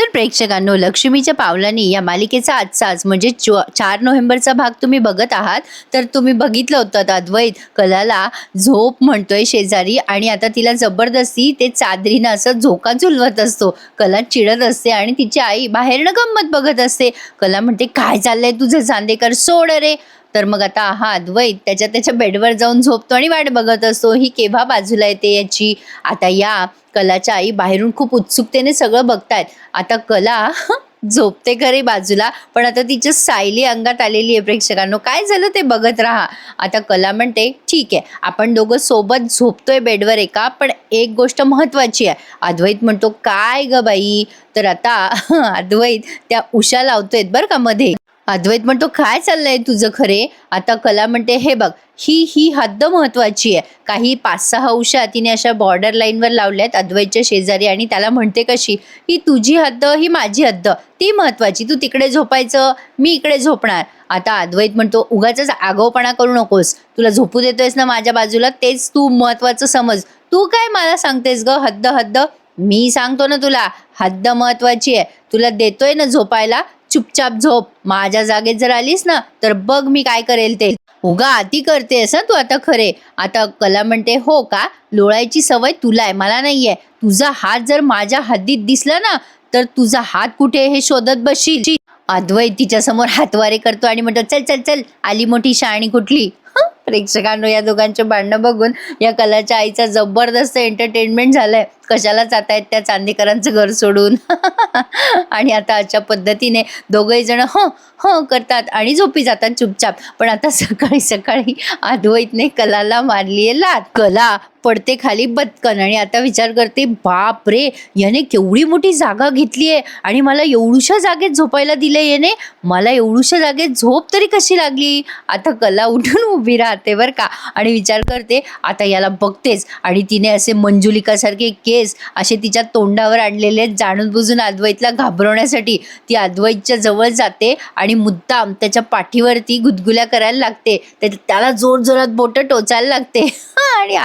तर प्रेक्षकांनो, लक्ष्मीच्या पावलांनी या मालिकेचा आजचाच म्हणजे 4 नोव्हेंबरचा भाग तुम्ही बघत आहात. तर तुम्ही बघितलं होतं अद्वैत कलाला झोप म्हणतोय शेजारी आणि आता तिला जबरदस्ती ते चादरीनं असं झोका झुलवत असतो. कला चिडत असते आणि तिची आई बाहेरनं गंमत बघत असते. कला म्हणते, काय चाललंय तुझं चांदेकर, सोड रे. तर मग आता हा अद्वैत त्याच्या बेडवर जाऊन झोपतो आणि वाट बघत असतो ही केव्हा बाजूला येते याची. आता या कलाच्या आई बाहेरून खूप उत्सुकतेने सगळं बघतायत. आता कला झोपते खरी बाजूला, पण आता तिच्या सायली अंगात आलेली आहे. प्रेक्षकांनो, काय झालं ते बघत राहा. आता कला म्हणते, ठीक आहे, आपण दोघं सोबत झोपतोय बेडवर एका, पण एक गोष्ट महत्वाची आहे. अद्वैत म्हणतो, काय ग बाई. तर आता अद्वैत त्या उशा लावतोय बरं का मध्ये. अद्वैत म्हणतो, काय चाललंय तुझं खरे. आता कला म्हणते, हे बघ, ही हद्द महत्वाची आहे. काही 5-6 उशा तिने अशा बॉर्डर लाईनवर लावल्यात अद्वैतच्या शेजारी आणि त्याला म्हणते कशी, ही तुझी हद्द, ही माझी हद्द, ती महत्वाची. तू तिकडे झोपायचं, मी इकडे झोपणार. आता अद्वैत म्हणतो, उगाच आगाऊपणा करू नकोस. तुला झोपू देतोयस ना माझ्या बाजूला, तेच तू महत्वाचं समज. तू काय मला सांगतेस ग हद्द हद्द. मी सांगतो ना तुला, हद्द महत्वाची आहे. तुला देतोय ना झोपायला, चुपचाप झोप. माझ्या जागेत जर आलीस ना तर बघ मी काय करेल ते. उगा आती करतेस तू आता खरे. आता कला म्हणते, हो का, लोळायची सवय तुला आहे, मला नाहीये. तुझा हात जर माझ्या हद्दीत दिसला ना तर तुझा हात कुठे हे शोधत बसशील. अद्वैत तिच्या समोर हातवारे करतो आणि म्हणतो, चल चल चल, आली मोठी शहाणी कुठली. प्रेक्षकांनो, या दोघांचे भांडणं बघून या कलाच्या आईचा जबरदस्त एंटरटेनमेंट झालंय. कशाला जात आहेत त्या चांदेकरांचं घर सोडून. आणि आता अशा पद्धतीने दोघे जण ह करतात आणि झोपी जातात चुपचाप. पण आता सकाळी सकाळी अद्वैतने कलाला मारली आहे लाथ. कला पडते खाली बदकन आणि आता विचार करते, बाप रे, याने केवढी मोठी जागा घेतली आहे आणि मला एवढूशा जागेत झोपायला दिले याने. मला एवढूशा जागेत झोप तरी कशी लागली. आता कला उठून उभी राहते बरं का आणि विचार करते, आता याला बघतेच. आणि तिने असे मंजुलिकासारखे केस असे तिच्या तोंडावर आणलेले जाणून बुजून अद्वैतला घाबरवण्यासाठी ती अद्वैतच्या जवळ जाते आणि मुद्दाम त्याच्या पाठीवरती गुदगुल्या करायला लागते. त्याला जोर जोरात बोटं टोचायला लागते. आणि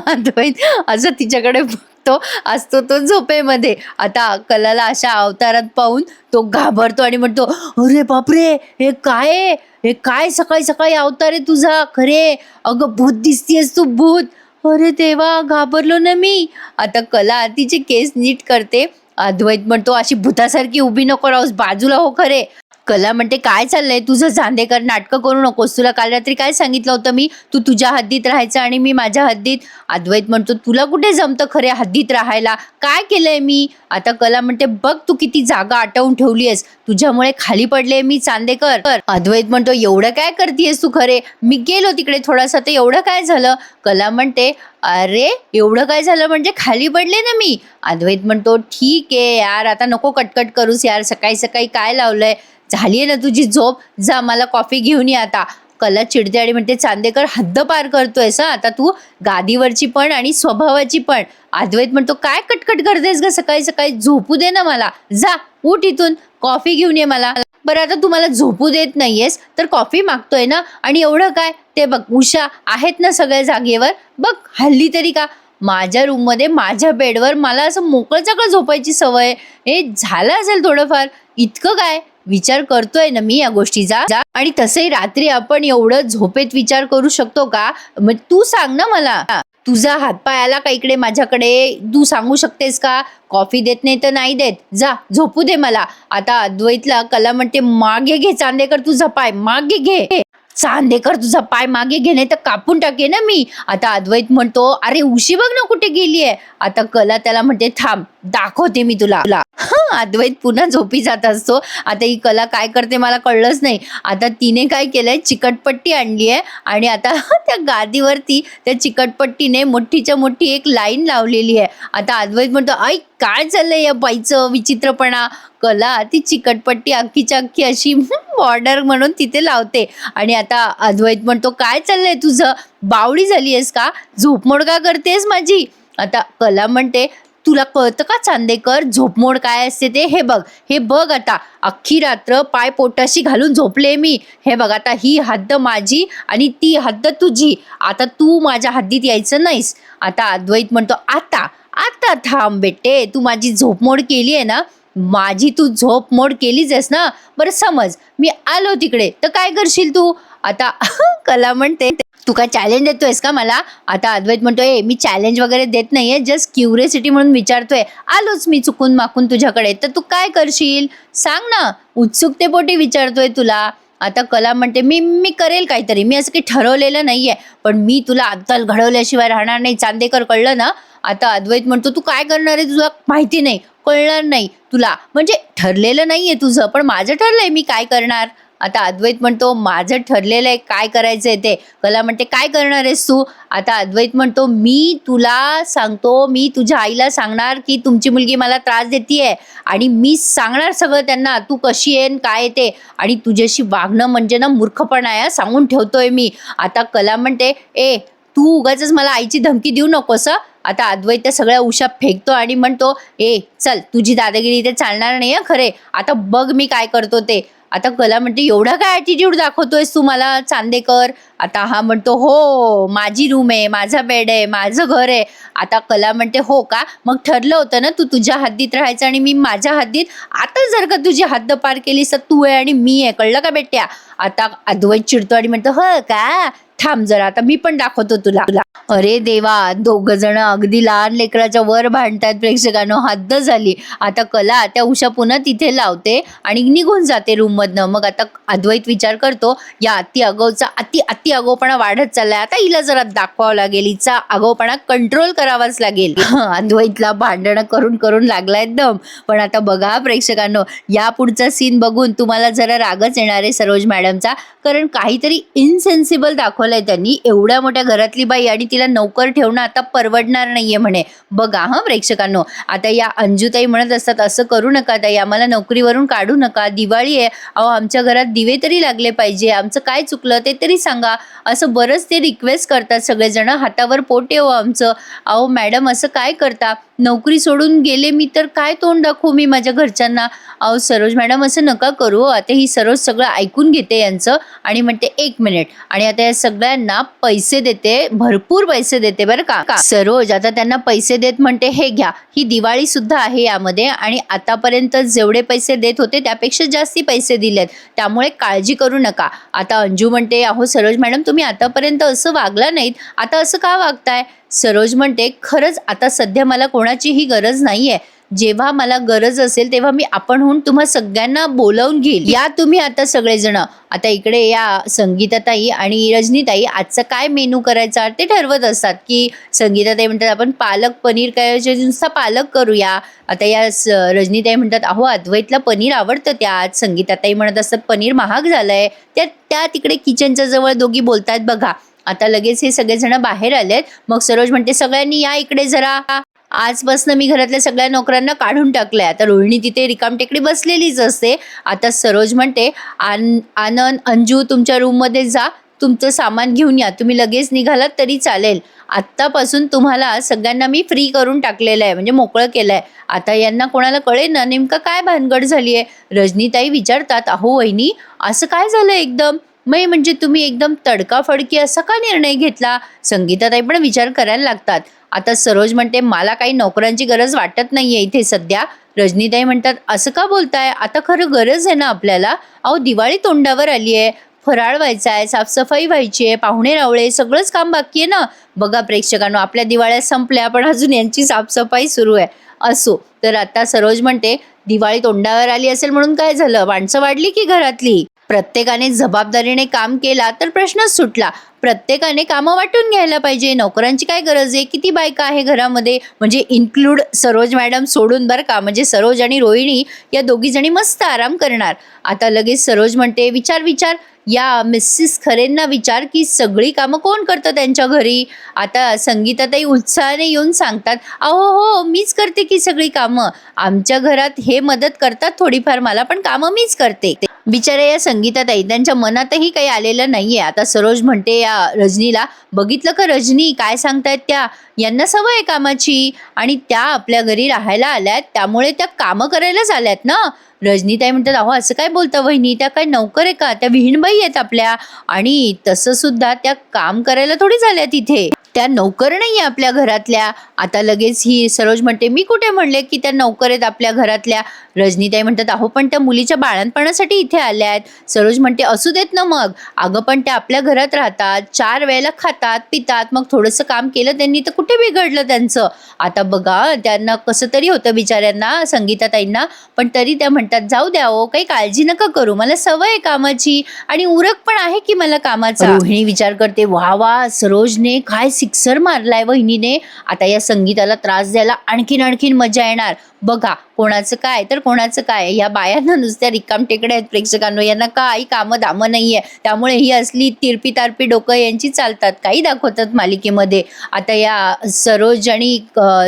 अद्वैत असं तिच्याकडे बघतो असतो तो झोपेमध्ये. आता कलाला अशा अवतारात पाहून तो घाबरतो आणि म्हणतो, अरे बापरे, हे काय आहे? हे काय सकाळी सकाळी अवतार आहे तुझा खरे. अगं भूत दिसतीयस तू, भूत. अरे देवा, घाबरलो ना मी. आता कला तिचे केस नीट करते. अद्वैत म्हणतो, अशी भूतासारखी उभी नको राहूस, बाजूला हो खरे. कला म्हणते, काय चाललंय तुझं चांदेकर, नाटकं करू नकोस. तुला काल रात्री काय सांगितलं होतं मी, तू तुझ्या हद्दीत राहायचं आणि मी माझ्या हद्दीत. अद्वैत म्हणतो, तुला कुठे जमतं खरे हद्दीत राहायला, काय केलंय मी. आता कला म्हणते, बघ तू किती जागा आटवून ठेवली आहेस, तुझ्यामुळे खाली पडले मी चांदेकर. अद्वैत म्हणतो, एवढं काय करतेस तू खरे, मी गेलो तिकडे थोडासा तर एवढं काय झालं. कला म्हणते, अरे एवढं काय झालं म्हणजे खाली पडले ना मी. अद्वैत म्हणतो, ठीक आहे यार, आता नको कटकट करूस यार, सकाळी सकाळी काय लावलंय. झाली आहे ना तुझी झोप, जा मला कॉफी घेऊन ये आता. कला चिडते आणि म्हणते, चांदेकर हद्द पार करतोयस आता तू, गादीवरची पण आणि स्वभावाची पण. अद्वैत म्हणतो, काय कटकट करतेस ग सकाळी सकाळी, झोपू दे ना मला. जा उठ इथून, कॉफी घेऊन ये मला. बरं आता तू मला झोपू देत नाहीयेस तर कॉफी मागतोय ना, आणि एवढं काय, ते बघ उषा आहेत ना सगळ्या जागेवर, बघ हल्ली तरी का. माझ्या रूममध्ये माझ्या बेडवर मला असं मोकळं झोपायची सवय. हे झालं असेल थोडंफार, इतकं काय विचार करतोय ना मी या गोष्टीचा. आणि तसंही रात्री आपण एवढं झोपेत विचार करू शकतो का. मग तू सांग ना मला, तुझा हातपाय आला का इकडे माझ्याकडे, तू सांगू शकतेस का. कॉफी देत नाही तर नाही देत, जा झोपू दे मला. आता अद्वैतला कला म्हणते, मागे घे चांदेकर तुझा पाय, मागे घे. चांदेकर तुझा पाय मागे घे, नाही तर कापून टाके ना मी. आता अद्वैत म्हणतो, अरे उशी बघ ना कुठे गेलीये. आता कला त्याला म्हणते, थांब दाखवते मी तुला. अद्वैत पुन्हा झोपी जात असतो. आता ही कला काय करते मला कळलंच नाही. आता तिने काय केलंय, चिकटपट्टी आणली आहे आणि आता त्या गादीवरती त्या चिकटपट्टीने मोठीच्या मोठी एक लाईन लावलेली आहे. आता अद्वैत म्हणतो, ऐक काय चाललंय या बाईचं विचित्रपणा. कला ती चिकटपट्टी अख्खीच्या अख्खी अशी बॉर्डर म्हणून तिथे लावते. आणि आता अद्वैत म्हणतो, काय चाललंय तुझं, बावळी झाली आहेस का, झोपमोड का करतेस माझी. आता कला म्हणते, तुला कळतं का चांदेकर, झोपमोड काय असते ते. हे बघ आता अख्खी रात्र पाय पोटाशी घालून झोपले मी. हे बघ आता ही हद्द माझी आणि ती हद्द तुझी. आता तू माझ्या हद्दीत यायचं नाहीस. आता अद्वैत म्हणतो, आता आता थांब बेटे, तू माझी झोपमोड केली आहे ना, माझी तू झोप मोड केलीच आहेस ना, बरं समज मी आलो तिकडे तर काय करशील तू? आता कला म्हणते, तू काय चॅलेंज देतोयस का मला? आता अद्वैत म्हणतोय, मी चॅलेंज वगैरे देत नाहीये, जस्ट क्युरियोसिटी म्हणून विचारतोय. आलोच मी चुकून माकून तुझ्याकडे, तर तू काय करशील सांग ना, उत्सुकतेपोटी विचारतोय तुला. आता कला म्हणते, मी मी करेल काहीतरी, मी असं काही ठरवलेलं नाहीये, पण मी तुला अद्दल घडवल्याशिवाय राहणार नाही चांदेकर, कळलं ना? आता अद्वैत म्हणतो, तू काय करणार आहे तुला माहिती नाही, कळणार नाही तुला, म्हणजे ठरलेलं नाहीये तुझं, पण माझं ठरलंय मी काय करणार. आता अद्वैत म्हणतो, माझं ठरलेलं आहे काय करायचंय ते. कला म्हणते, काय करणार आहेस तू? आता अद्वैत म्हणतो, मी तुला सांगतो, मी तुझ्या आईला सांगणार की तुमची मुलगी मला त्रास देतीये आणि मी सांगणार सगळं त्यांना, तू कशी आहे काय आहे ते, आणि तुझ्याशी वागणं म्हणजे ना मूर्खपणा आहे, सांगून ठेवतोय मी. आता कला म्हणते, ए तू उगाचच मला आईची धमकी देऊ नकोस हं. आता अद्वैत त्या सगळ्या उशा फेकतो आणि म्हणतो, ए चल तुझी दादागिरी इथे चालणार नाही खरे, आता बघ मी काय करतो ते. आता कला म्हणते, एवढा काय ॲटिट्यूड दाखवतोयस तू मला चांदेकर? आता हा म्हणतो, हो माझी रूम आहे, माझा बेड आहे, माझं घर आहे. आता कला म्हणते, हो का, मग ठरलं होतं ना तू तुझ्या हद्दीत राहायचं आणि मी माझ्या हद्दीत, आता जर का तुझी हद्द पार केलीस तर तू आहे आणि मी आहे, कळलं का बेट्या? आता अद्वैत चिडतो आणि म्हणतो, हो का, थांब जरा आता मी पण दाखवतो तुला. अरे देवा, दोघ जण अगदी लहान लेकराच्या वर भांडतात. प्रेक्षकांनो, हद्द झाली. आता कला त्या उषा पुन्हा तिथे लावते आणि निघून जाते रूम मधनं. मग आता अद्वैत विचार करतो, या अति आगाऊचा अति आगाऊपणा वाढत चाललाय, आता हिला जरा दाखवावं लागेल, हिचा आगाऊपणा कंट्रोल करावाच लागेल. अद्वैतला भांडणं करून करून लागलाय दम. पण आता बघा प्रेक्षकांनो, या पुढचा सीन बघून तुम्हाला जरा रागच येणार आहे सरोज मॅडमचा, कारण काहीतरी इनसेन्सिबल दाखवलंय त्यांनी. एवढ्या मोठ्या घरातली बाई आणि तिला नौकर ठेवणं आता परवडणार नाहीये म्हणे. बघा हा प्रेक्षकांनो, आता या अंजुताई म्हणत असतात, असं करू नका ताई, आम्हाला नोकरीवरून काढू नका, दिवाळी आहे, अहो आमच्या घरात दिवे तरी लागले पाहिजे, आमचं काय चुकलं ते तरी सांगा, असं बरंच ते रिक्वेस्ट करतात सगळेजण. हातावर पोट आहे हो आमचं, अहो मॅडम असं काय करता, नोकरी सोडून गेले मी तर काय तोंड दाखवू मी माझ्या घरच्यांना? अहो सरोज मॅडम असं नका करू. आता ही सरोज सगळं ऐकून घेते यांचं आणि म्हणते, एक मिनिट, आणि आता या सगळ्यांना पैसे देते, भरपूर पैसे देते बरं का. सरोज आता त्यांना पैसे देत म्हणते, हे घ्या, ही दिवाळी सुद्धा आहे यामध्ये, आणि आतापर्यंत जेवढे पैसे देत होते त्यापेक्षा जास्ती पैसे दिलेत, त्यामुळे काळजी करू नका. आता अंजू म्हणते, अहो सरोज मॅडम तुम्ही आतापर्यंत असं वागला नाहीत, आता असं का वागताय? सरोज म्हणते, खरंच आता सध्या मला कोणाचीही गरज नाहीये, जेव्हा मला गरज असेल तेव्हा मी आपणहून तुम्हा सगळ्यांना बोलावून घेईल, या तुम्ही आता सगळेजण. आता इकडे या संगीताताई आणि रजनीताई आजचा काय मेनू करायचा ते ठरवत असतात, की संगीताताई म्हणतात, आपण पालक पनीर काय नुसता पालक करूया. आता या रजनीताई म्हणतात, अहो अद्वैतला पनीर आवडतं त्यात. संगीताताई म्हणत असतात, पनीर महाग झालंय. त्या तिकडे किचनच्या जवळ दोघी बोलतात बघा. आता लगेच हे सगळेजण बाहेर आलेत. मग सरोज म्हणते, सगळ्यांनी या इकडे जरा, आजपासून मी घरातल्या सगळ्या नोकरांना काढून टाकलंय. आता रोहिणी तिथे रिकामटेकडी बसलेलीच असते. आता सरोज म्हणते, आनंद अंजू तुमच्या रूममध्ये जा, तुमचं सामान घेऊन या, तुम्ही लगेच निघालात तरी चालेल, आत्तापासून तुम्हाला सगळ्यांना मी फ्री करून टाकलेलं आहे, म्हणजे मोकळं केलंय. आता यांना कोणाला कळेल ना नेमकं काय भानगड झाली आहे. रजनीताई विचारतात, अहो वहिनी असं काय झालं एकदम, म्हणजे तुम्ही एकदम तडकाफडकी असा का निर्णय घेतला? संगीताताई पण विचार करायला लागतात. आता सरोज म्हणते, मला काही नोकरांची गरज वाटत नाहीये इथे सध्या. रजनीताई म्हणतात, असं का बोलताय, आता खरं गरज आहे ना आपल्याला, अहो दिवाळी तोंडावर आली आहे, फराळ व्हायचा आहे, साफसफाई व्हायची आहे, पाहुणे रावळे सगळंच काम बाकी आहे ना. बघा प्रेक्षकांनो, आपल्या दिवाळ्या संपल्या पण अजून यांची साफसफाई सुरू आहे. असो तर आता सरोज म्हणते, दिवाळी तोंडावर आली असेल म्हणून काय झालं, माणसं वाढली की घरातली, प्रत्येकाने जबाबदारीने काम केला तर प्रश्नच सुटला. प्रत्येकाने कामं वाटून घ्यायला पाहिजे, नोकरांची काय गरज आहे, किती बायका आहे घरामध्ये, म्हणजे इन्क्लूड सरोज मॅडम सोडून बरं का, म्हणजे सरोज आणि रोहिणी या दोघी जणी मस्त आराम करणार. आता लगेच सरोज म्हणते, विचार या मिसेस खरेंना विचार की सगळी कामं कोण करतं त्यांच्या घरी. आता संगीताताई उत्साहाने येऊन सांगतात, अहो हो मीच करते की सगळी कामं, आमच्या घरात हे मदत करतात थोडीफार, मला पण कामं मीच करते. बिचाऱ्या या संगीताताई त्यांच्या मनातही काही आलेलं नाहीये. आता सरोज म्हणते या रजनीला, बघितलं का रजनी काय सांगतायत त्या, यांना सवय आहे कामाची आणि त्या आपल्या घरी राहायला आल्यात, त्यामुळे त्या कामं करायलाच आल्यात ना. रजनीताई म्हणतात, अहो असं काय बोलता वहिनी, त्या काय नोकर आहे का, त्या विहीणबाई आहेत आपल्या, आणि तसं सुद्धा त्या काम करायला थोडी झाल्या तिथे. त्या नौकर नाही आहे आपल्या घरातल्या. आता लगेच ही सरोज म्हणते, "मी कुठे म्हणले की त्या नौकर आहेत आपल्या घरातल्या?" रजनीताई म्हणतात, "अहो पण त्या मुलीच्या बाळंतपणासाठी इथे आल्या आहेत." सरोज म्हणते, "असू देत ना मग. अगं पण त्या आपल्या घरात राहतात, 4 वेळेला खातात, पितात. मग थोडंसं काम केलं त्यांनी तर कुठे बिघडलं त्यांचं?" आता बघा त्यांना कसं तरी होतं बिचाऱ्यांना, संगीताताईंना. पण तरी त्या म्हणतात, "जाऊ द्या हो, काही काळजी नका करू. मला सवय आहे कामाची आणि उरक पण आहे की मला कामाचा." रोहिणी विचार करते, "वाह वाह! सरोजने काय सिक्सर मारलाय वहिनीने. आता या संगीताला त्रास द्यायला आणखीन मजा येणार. बघा कोणाचं काय तर कोणाचं काय. या बायांना नुसत्या रिकामटेकड्या आहेत प्रेक्षकांनो. यांना काही कामं धामं नाहीये. त्यामुळे ही असली तिरपी डोकं यांची चालतात. काही दाखवतात मालिकेमध्ये. आता या सरोज आणि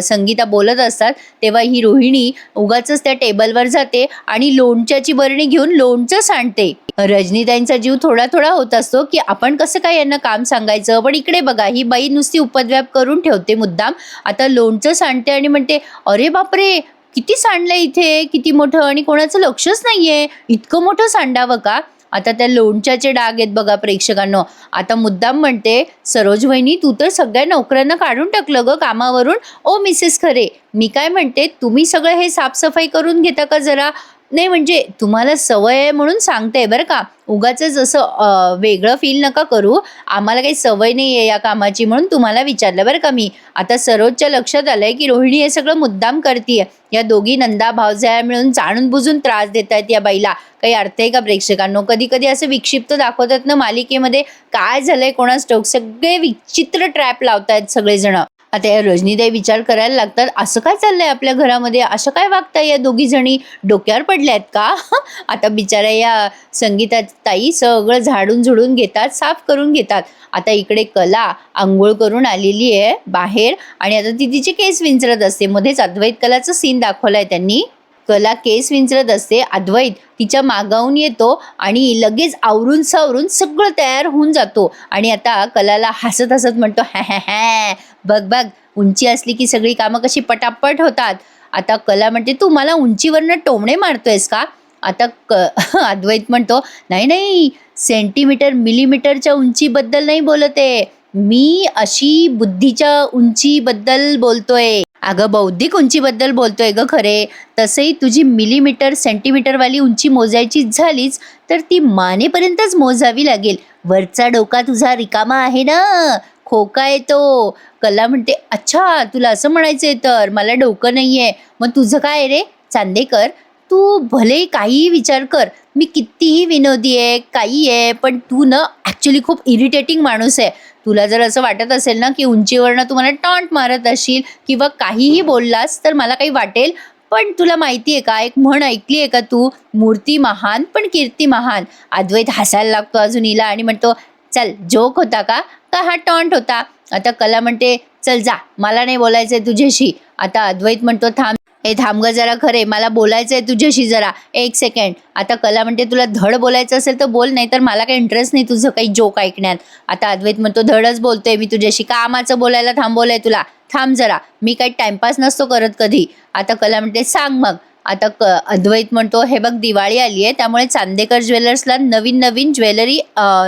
संगीता बोलत असतात तेव्हा ही रोहिणी उगाचच त्या टेबलवर जाते आणि लोणच्याची बरणी घेऊन लोणचं सांडते. रजनीताईंचा जीव थोडा होत असतो की आपण कसं काय यांना काम सांगायचं. पण इकडे बघा ही बाई नुसती उपद्व्याप करून ठेवते मुद्दाम. आता लोणचं सांडते आणि म्हणते, "अरे बापरे! किती सांडलंय इथे, किती मोठं आणि कोणाचं लक्षच नाहीये. इतकं मोठं सांडावं का?" आता त्या लोणच्याचे डाग आहेत बघा प्रेक्षकांनो. आता मुद्दाम म्हणते, "सरोज वहिनी तू तर सगळ्या नोकरांना काढून टाकलं गं कामावरून. ओ मिसेस खरे, मी काय म्हणते तुम्ही सगळं हे साफसफाई करून घेता का जरा? नाही म्हणजे तुम्हाला सवय आहे म्हणून सांगते बरं का. उगाचच असं वेगळं फील नका करू. आम्हाला काही सवय नाही आहे या कामाची म्हणून तुम्हाला विचारलं बरं का मी." आता सरोजच्या लक्षात आलंय की रोहिणी हे सगळं मुद्दाम करतीये. या दोघी नंदा भावजया मिळून जाणून बुजून त्रास देत आहेत या बाईला. काही अर्थ आहे का प्रेक्षकांनो? कधी असं विक्षिप्त दाखवतात ना मालिकेमध्ये. काय झालंय कोणास ठाऊक. सगळे विचित्र ट्रॅप लावतायत सगळेजण. आता या रजनीताई विचार करायला लागतात, असं काय चाललंय आपल्या घरामध्ये? असं काय वागताय या दोघी जणी? डोक्यावर पडल्यात का? आता बिचाऱ्या या संगीताताई सगळं झाडून झुडून घेतात, साफ करून घेतात. आता इकडे कला अंघोळ करून आलेली आहे बाहेर आणि आता ती तिचे केस विंचरत असते. मध्येच अद्वैत कलाचा सीन दाखवलाय त्यांनी. कला केस विंचरत असते. अद्वैत तिच्या मागाहून येतो आणि लगेच आवरून सावरून सगळं तयार होऊन जातो आणि आता कलाला हसत म्हणतो, "हॅ हॅ हॅ, बघ बघ उंची असली की सगळी कामं कशी पटापट होतात." आता कला म्हणते, "तू मला उंचीवरनं टोमणे मारतोयस का?" आता अद्वैत म्हणतो, "नाही सेंटीमीटर मिलीमीटरच्या उंचीबद्दल नाही बोलत आहे. मी अशी बुद्धीच्या उंचीबद्दल बोलतोय." "अगं बौद्धिक उंचीबद्दल बोलतोय ग खरे. तसंही तुझी मिलीमीटर सेंटीमीटरवाली उंची मोजायची झालीच तर ती मानेपर्यंतच मोजावी लागेल. वरचा डोका तुझा रिकामा आहे ना, खोका येतो." कला म्हणते, "अच्छा तुला असं म्हणायचंय तर मला डोकं नाहीये. मग तुझं काय रे चांदेकर? तू भले काहीही विचार कर. मी कितीही विनोदी आहे, काही आहे, पण तू ना ॲक्च्युली खूप इरिटेटिंग माणूस आहे. तुला जर असं वाटत असेल ना की उंचीवरनं तू मला टॉन्ट मारत असशील किंवा काहीही बोललास तर मला काही वाटेल. पण तुला माहिती आहे का, एक म्हण ऐकली आहे का तू? मूर्ती महान पण कीर्ती महान." अद्वैत हसायला लागतो अजून हिला आणि म्हणतो, "चल जोक होता का हा टॉन्ट होता?" आता कला म्हणते, "चल जा, मला नाही बोलायचंय तुझ्याशी." आता अद्वैत म्हणतो, "थांब थांब ग जरा खरे, मला बोलायचंय तुझ्याशी जरा, 1 सेकंड." आता कला म्हणते, "तुला धड बोलायचं असेल तर बोल, नाही तर मला काही इंटरेस्ट नाही तुझं काही जोक ऐकण्यात." आता अद्वैत म्हणतो, "धडच बोलतोय मी तुझ्याशी, कामाचं बोलायला थांबवलंय तुला. थांब जरा, मी काही टाइमपास नसतो करत कधी." आता कला म्हणते, "सांग मग." आता अद्वैत म्हणतो, "हे बघ दिवाळी आली आहे त्यामुळे चांदेकर ज्वेलर्सला नवीन ज्वेलरी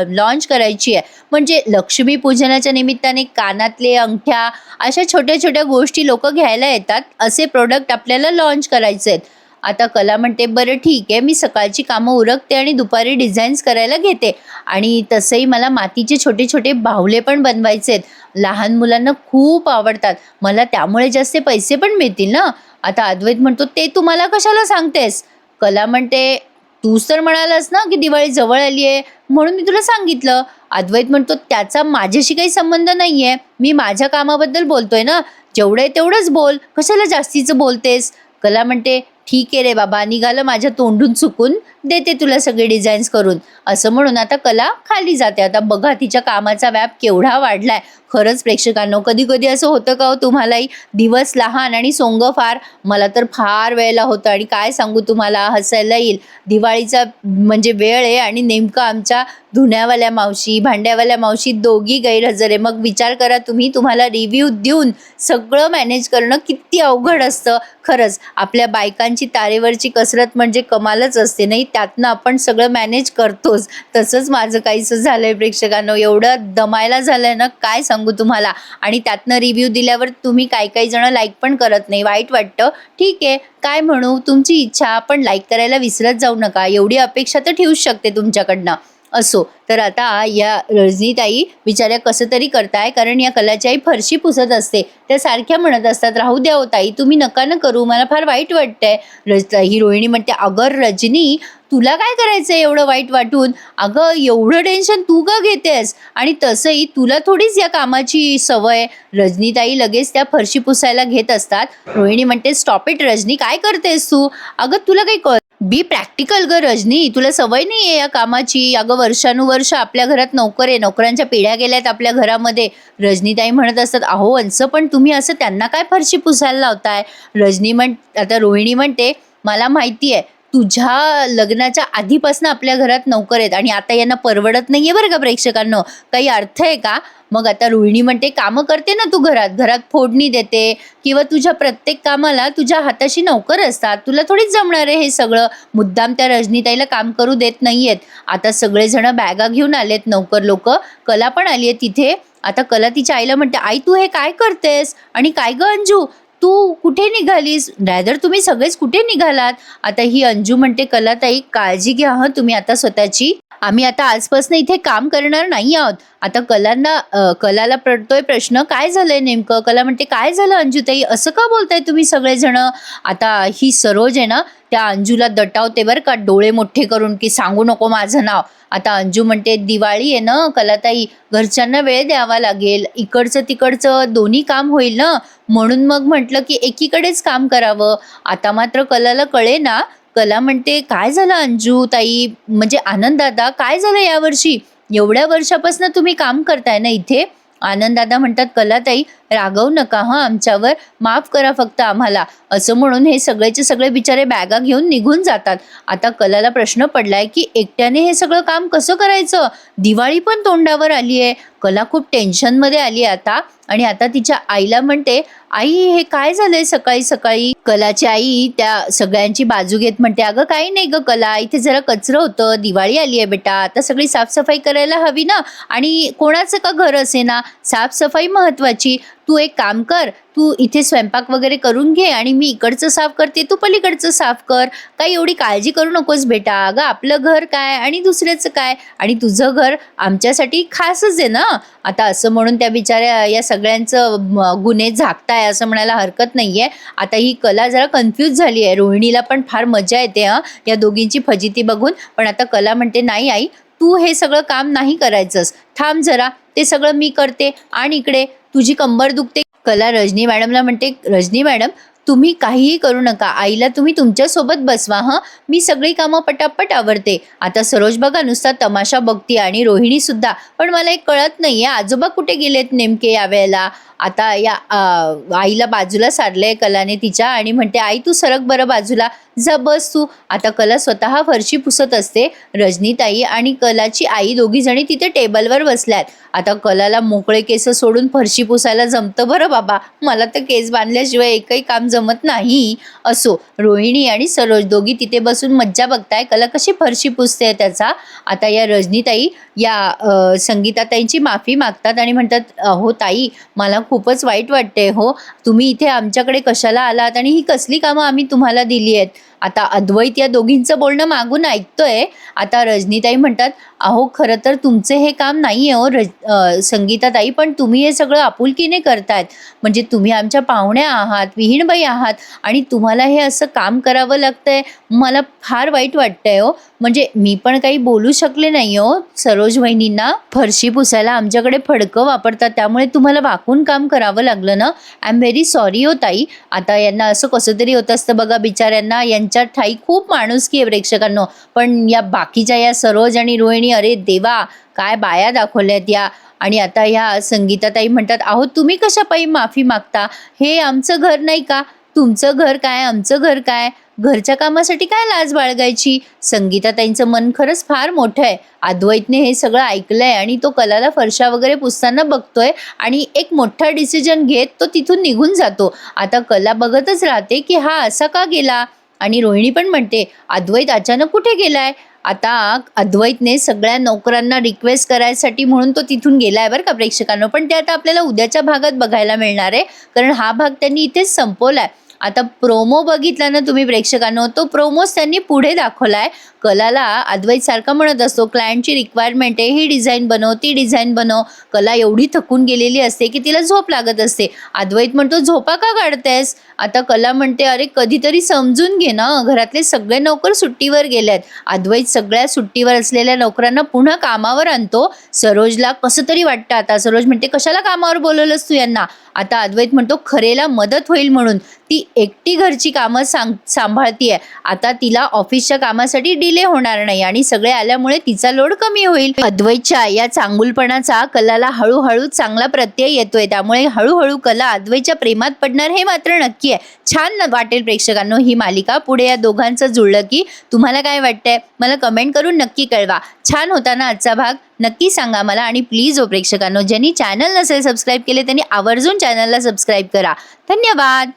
लॉन्च करायची आहे. म्हणजे लक्ष्मीपूजनाच्या निमित्ताने कानातले, अंगठ्या अशा छोट्या गोष्टी लोक घ्यायला येतात. असे प्रोडक्ट आपल्याला लॉन्च करायचे आहेत." आता कला म्हणते, "बरं ठीक आहे, मी सकाळची कामं उरकते आणि दुपारी डिझाईन्स करायला घेते. आणि तसंही मला मातीचे छोटे बाहुले पण बनवायचे आहेत. लहान मुलांना खूप आवडतात. मला त्यामुळे जास्त पैसे पण मिळतील ना." आता अद्वैत म्हणतो, "ते तू मला कशाला सांगतेस?" कला म्हणते, "तूच तर म्हणालास ना की दिवाळी जवळ आली आहे म्हणून मी तुला सांगितलं." अद्वैत म्हणतो, "त्याचा माझ्याशी काही संबंध नाहीये. मी माझ्या कामाबद्दल बोलतोय ना. जेवढं आहे तेवढंच बोल, कशाला जास्तीचं बोलतेस?" कला म्हणते, "ठीक आहे रे बाबा, निघालं माझ्या तोंडून चुकून, देते तुला सगळे डिझाईन्स करून." असं म्हणून आता कला खाली जाते. आता बघा तिच्या कामाचा व्याप केवढा वाढलाय. खरंच प्रेक्षकांनो, कधी असं होतं का हो तुम्हालाही? दिवस लहान आणि सोंग फार. मला तर फार वेळेला होतं आणि काय सांगू तुम्हाला, हसायला येईल. दिवाळीचा म्हणजे वेळ आहे आणि नेमकं आमच्या धुण्यावाल्या मावशी, भांड्यावाल्या मावशी दोघी गैरहजर आहे. मग विचार करा तुम्ही, तुम्हाला रिव्ह्यू देऊन सगळं मॅनेज करणं किती अवघड असतं. खरंच आपल्या बायकांची प्रेक्षकांची तारेवरची कसरत म्हणजे कमालच असते नाही, त्यातनं आपण सगळं मॅनेज करतोच. तसंच माझं काहीसं झालंय प्रेक्षकांनो, एवढं दमायला झालंय ना काय सांगू तुम्हाला. आणि त्यातनं रिव्ह्यू दिल्यावर तुम्ही काही काही जण लाईक पण करत नाही, वाईट वाटतं. ठीक आहे, काय म्हणू, तुमची इच्छा, पण लाईक करायला विसरत जाऊ नका. एवढी अपेक्षा तर ठेवूच शकते तुमच्याकडनं. असो, तर आता या रजनीताई बिचाऱ्या कसं तरी करताय, कारण या कलाची आई फरशी पुसत असते. त्या सारख्या म्हणत असतात, राहू द्या हो ताई, तुम्ही नका ना करू, मला फार वाईट वाटतंय. ही रोहिणी म्हणते, अगं रजनी, तुला काय करायचंय एवढं वाईट वाटून? अगं एवढं टेन्शन तू का घेतेस? आणि तसंही तुला थोडीच या कामाची सवय. रजनीताई लगेच त्या फरशी पुसायला घेत असतात. रोहिणी म्हणते, स्टॉप इट रजनी, काय करतेस तू? अगं तुला काही बी प्रॅक्टिकल ग रजनी, तुला सवय नाहीये या कामाची. अगं वर्षानुवर्ष आपल्या घरात नोकर आहे, नोकरांच्या पिढ्या गेल्यात आपल्या घरामध्ये. रजनीताई म्हणत असतात, अहो अंस, पण तुम्ही असं त्यांना काय फरशी पुसायला लावताय? आता रोहिणी म्हणते, मला माहिती आहे तुझ्या लग्नाच्या आधीपासून आपल्या घरात नोकर आहेत आणि आता यांना परवडत नाहीये बरं का प्रेक्षकांनो, काही अर्थ आहे का? मग आता रोहिणी म्हणते, कामं करते ना तू घरात, घरात फोडणी देते किंवा तुझ्या प्रत्येक कामाला तुझ्या हाताशी नोकर असतात, तुला थोडीच जमणार आहे हे सगळं. मुद्दाम त्या रजनीताईला काम करू देत नाहीयेत. आता सगळेजण बॅगा घेऊन आलेत नोकर लोक, कला पण आली आहे तिथे. आता कला तिच्या आईला म्हणते, आई तू हे काय करतेस? आणि काय ग अंजू, तू कुठे निघालीस? रॅदर तुम्ही सगळेच कुठे निघालात? आता ही अंजू म्हणते, कलाताई काळजी घ्या हं तुम्ही आता स्वतःची, आम्ही आता आजपासून इथे काम करणार नाही आहोत. आता कलाला पडतोय प्रश्न, काय झालंय नेमकं? कला म्हणते, काय झालं अंजूताई, असं का बोलताय तुम्ही सगळेजण? आता ही सरोज आहे ना, त्या अंजूला दटावते बरं का, डोळे मोठे करून, की सांगू नको माझं नाव. आता अंजू म्हणते, दिवाळी आहे ना कलाताई, घरच्यांना वेळ द्यावा लागेल, इकडचं तिकडचं दोन्ही काम होईल ना, म्हणून मग म्हटलं की एकीकडेच काम करावं. आता मात्र कलाला कळे ना. कला म्हणते, काय झालं अंजू ताई, म्हणजे आनंद दादा, काय झालं यावर्षी? एवढ्या वर्षापासून तुम्ही काम करताय ना इथे? आनंद दादा म्हणतात, कलाताई रागवू नका हं आमच्यावर, माफ करा फक्त आम्हाला. असं म्हणून हे सगळेचे सगळे बिचारे बॅगा घेऊन निघून जातात. आता कलाला प्रश्न पडलाय की एकट्याने हे सगळं काम कसं करायचं? दिवाळी पण तोंडावर आली आहे. कला खूप टेन्शनमध्ये आली आहे आता. आणि आता तिच्या आईला म्हणते, आई हे काय झालंय सकाळी सकाळी? कलाची आई त्या सगळ्यांची बाजू घेत म्हणते, अगं काही नाही ग कला, इथे जरा कचरं होतं, दिवाळी आली आहे बेटा, आता सगळी साफसफाई करायला हवी ना, आणि कोणाचं का घर असे ना, साफसफाई महत्वाची. तू एक काम कर, तू इथे स्वयंपाक वगैरे करून घे आणि मी इकडचं साफ करते, तू पलीकडचं साफ कर, काही एवढी काळजी करू नकोस बेटा. अगं आपलं घर काय आणि दुसऱ्याचं काय, आणि तुझं घर आमच्यासाठी खासच आहे ना. आता असं म्हणून त्या बिचाऱ्या या सगळ्यांचं गुन्हे झाकताय असं म्हणायला हरकत नाहीये. आता ही कला जरा कन्फ्यूज झाली आहे. रोहिणीला पण फार मजा येते या दोघींची फजिती बघून. पण आता कला म्हणते, नाही आई, तू हे सगळं काम नाही करायचंस, थांब जरा, ते सगळं मी करते. आणि इकडे तुझी कंबर दुखते. कला रजनी मॅडमला म्हणते, रजनी मॅडम तुम्ही काहीही करू नका, आईला तुम्ही तुमच्यासोबत बसवा हं, मी सगळी कामं पटापट आवरते. आता सरोज बघा नुसता तमाशा बघते आणि रोहिणी सुद्धा. पण मला एक कळत नाहीये, आजोबा कुठे गेलेत नेमके यावेळेला? आता या आईला बाजूला सारलंय कलाने तिच्या आणि म्हणते, आई तू सरक बरं बाजूला, जा बस तू. आता कला स्वतः फरशी पुसत असते. रजनीताई आणि कलाची आई दोघी जणी तिथे टेबलवर बसल्यात. आता कलाला मोकळे केस सोडून फरशी पुसायला जमतं बरं बाबा, मला तर केस बांधल्याशिवाय एकही काम जमत नाही. असो, रोहिणी आणि सरोज दोघी तिथे बसून मज्जा बघताय कला कशी फरशी पुसते त्याचा. आता या रजनीताई या संगीताताईंची माफी मागतात आणि म्हणतात, हो ताई, मला खूपच वाईट वाटते हो, तुम्ही इथे आमच्याकडे कशाला आलात आणि ही कसली कामं आम्ही तुम्हाला दिली आहेत. आता अद्वैत या दोघींचं बोलणं मागून ऐकतोय. आता रजनीताई म्हणतात, अहो खरं तर तुमचे हे काम नाही आहे हो संगीताताई, पण तुम्ही हे सगळं आपुलकीने करतायत, म्हणजे तुम्ही आमच्या पाहुण्या आहात, विहीणबाई आहात आणि तुम्हाला हे असं काम करावं लागतंय, मला फार वाईट वाटतंय हो. म्हणजे मी पण काही बोलू शकले नाही हो सरोज वहिनींना, फरशी पुसायला आमच्याकडे फडकं वापरतात त्यामुळे तुम्हाला वाकून काम करावं लागलं ना, आय एम व्हेरी सॉरी हो ताई. आता यांना असं कसं तरी होत असतं बघा बिचाऱ्यांना, यांच्या ठाई खूप माणुसकी आहे प्रेक्षकांनो. पण या बाकीच्या या सरोज आणि रोहिणी, अरे देवा, काय बाया दाखवल्यात या. आणि आता ह्या संगीताताई म्हणतात, अहो तुम्ही कशा पायी माफी मागता, हे आमचं घर नाही का, तुमचं घर काय आमचं घर काय, घरच्या कामासाठी काय लाज बाळगायची. संगीताताईंचं मन खरंच फार मोठं आहे. अद्वैतने हे सगळं ऐकलंय आणि तो कलाला फरशा वगैरे पुसताना बघतोय आणि एक मोठा डिसिजन घेत तो तिथून निघून जातो. आता कला बघतच राहते की हा असा का गेला. आणि रोहिणी पण म्हणते, अद्वैत अचानक कुठे गेलाय? आता अद्वैतने सगळ्या नोकरांना रिक्वेस्ट करायसाठी म्हणून तो तिथून गेलाय बरं का प्रेक्षकांनो. पण ते आता आपल्याला उद्याच्या भागात बघायला मिळणार आहे, कारण हा भाग त्यांनी इथेच संपवलाय. आता प्रोमो बघितला ना तुम्ही प्रेक्षकांनो, तो प्रोमोच त्यांनी पुढे दाखवलाय. कलाला अद्वैत सारखा म्हणत असतो, क्लायंटची रिक्वायरमेंट आहे, ही डिझाईन बनव, ती डिझाईन बनव. कला एवढी थकून गेलेली असते की तिला झोप लागत असते. अद्वैत म्हणतो, झोपा का काढतेस? आता कला म्हणते, अरे कधीतरी समजून घे ना, घरातले सगळे नोकर सुट्टीवर गेलेत. अद्वैत सगळ्या सुट्टीवर असलेल्या नोकरांना पुन्हा कामावर आणतो. सरोजला कसं तरी वाटतं आता. सरोज म्हणते, कशाला कामावर बोलवलंस तू यांना? आता अद्वैत म्हणतो, खरेला मदत होईल म्हणून. ती एकटी घरची कामं सांभाळतीये. आता तिला ऑफिसच्या कामासाठी डिले होणार नाही आणि सगळे आल्यामुळे तिचा लोड कमी होईल. अद्वैतच्या या चांगुलपणाचा कलाला हळूहळू चांगला प्रत्यय येतोय. त्यामुळे हळूहळू कला अद्वैतच्या प्रेमात पडणार हे मात्र नक्की आहे. छान वाटेल प्रेक्षकांनो ही मालिका पुढे या दोघांचं जुळलं की. तुम्हाला काय वाटतंय मला कमेंट करून नक्की कळवा. छान होता ना आजचा भाग? नक्की सांगा मला. आणि प्लीज प्रेक्षकांनो, ज्यांनी चॅनल नसेल सबस्क्राईब केले त्यांनी आवर्जून चॅनलला सबस्क्राईब करा. धन्यवाद.